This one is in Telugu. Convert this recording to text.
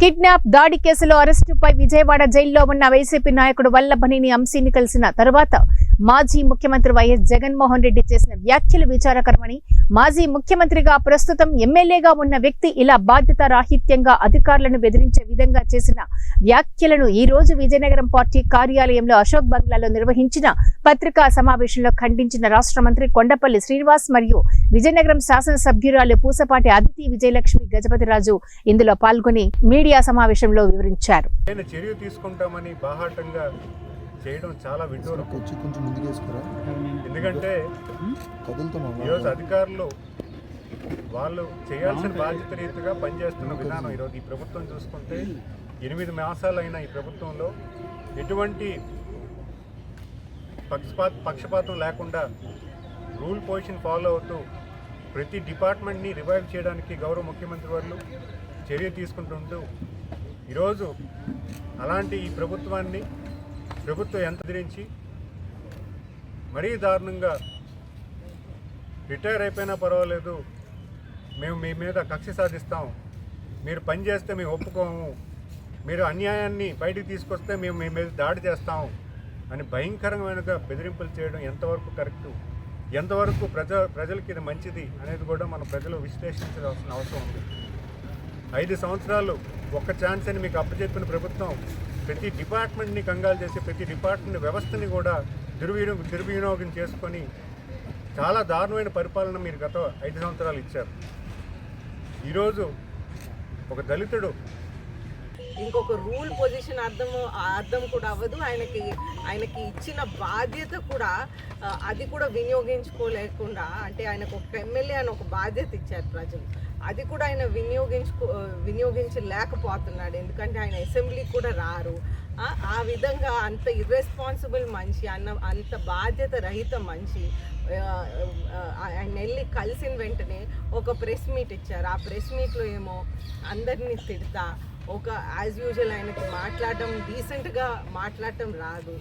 కిడ్నాప్ దాడి కేసులో అరెస్టుపై విజయవాడ జైల్లో ఉన్న వైసీపీ నాయకుడు వల్లభనేని వంశీని కలిసిన తర్వాత మాజీ ముఖ్యమంత్రి వైఎస్ జగన్మోహన్ రెడ్డి చేసిన వ్యాఖ్యలు విచారకరమని, మాజీ ముఖ్యమంత్రిగా ప్రస్తుతం ఎమ్మెల్యేగా ఉన్న వ్యక్తి ఇలా బాధ్యతారాహిత్యంగా అధికారులను బెదిరించే విధంగా చేసిన వ్యాఖ్యలను ఈ రోజు విజయనగరం పార్టీ కార్యాలయంలో అశోక్ బంగ్లాలో నిర్వహించిన పత్రికా సమావేశంలో ఖండించిన రాష్ట్ర మంత్రి కొండపల్లి శ్రీనివాస్ మరియు విజయనగరం శాసనసభ్యురాలు పూసపాటి అదితి విజయలక్ష్మి గజపతిరాజు ఇందులో పాల్గొని మీడియా సమావేశంలో వివరించారు. చర్య తీసుకుంటామని బాహాటంగా చేయడం చాలా విడ్డూరం. ఎందుకంటే ఈరోజు అధికారులు వాళ్ళు చేయాల్సిన బాధ్యత రీతిగా పనిచేస్తున్న విధానం ఈరోజు ఈ ప్రభుత్వం చూసుకుంటే 8 మాసాలైన ఈ ప్రభుత్వంలో ఎటువంటి పక్షపాతం లేకుండా రూల్ పొజిషన్ ఫాలో అవుతూ ప్రతి డిపార్ట్మెంట్ని రివైవ్ చేయడానికి గౌరవ ముఖ్యమంత్రి వారు చర్య తీసుకుంటుంటూ ఈరోజు అలాంటి ఈ ప్రభుత్వం ఎంత ఎదిరించి మరీ దారుణంగా రిటైర్ అయిపోయినా పర్వాలేదు, మేము మీ మీద కక్ష సాధిస్తాం, మీరు పని చేస్తే మేము ఒప్పుకోము, మీరు అన్యాయాన్ని బయటికి తీసుకొస్తే మేము మీ మీద దాడి చేస్తాం అని భయంకరమైన బెదిరింపులు చేయడం ఎంతవరకు కరెక్టు, ఎంతవరకు ప్రజలకి ఇది మంచిది అనేది కూడా మన ప్రజలు విశ్లేషించాల్సిన అవసరం ఉంది. 5 సంవత్సరాలు ఒక్క ఛాన్స్ అని మీకు అప్పచెప్పిన ప్రభుత్వం ప్రతి డిపార్ట్మెంట్ని కంగాలు చేసి ప్రతి డిపార్ట్మెంట్ వ్యవస్థని కూడా దుర్వినియోగం చేసుకొని చాలా దారుణమైన పరిపాలన మీరు గత 5 సంవత్సరాలు ఇచ్చారు. ఈరోజు ఒక దళితుడు ఇంకొక రూల్ పొజిషన్ అర్థం కూడా అవ్వదు. ఆయనకి ఇచ్చిన బాధ్యత కూడా అది కూడా వినియోగించుకోలేకుండా, అంటే ఆయనకు ఒక ఎమ్మెల్యే అని ఒక బాధ్యత ఇచ్చారు ప్రజలు, అది కూడా ఆయన వినియోగించలేకపోతున్నాడు. ఎందుకంటే ఆయన అసెంబ్లీకి కూడా రారు. ఆ విధంగా అంత ఇర్రెస్పాన్సిబుల్ మనిషి, అంత బాధ్యత రహిత మనిషి ఆయన వెళ్ళి కలిసిన వెంటనే ఒక ప్రెస్ మీట్ ఇచ్చారు. ఆ ప్రెస్ మీట్లో ఏమో అందరినీ తిడతా, ఒక యాజ్ యూజువల్ ఆయనకి మాట్లాడడం, డీసెంట్గా మాట్లాడటం రాదు.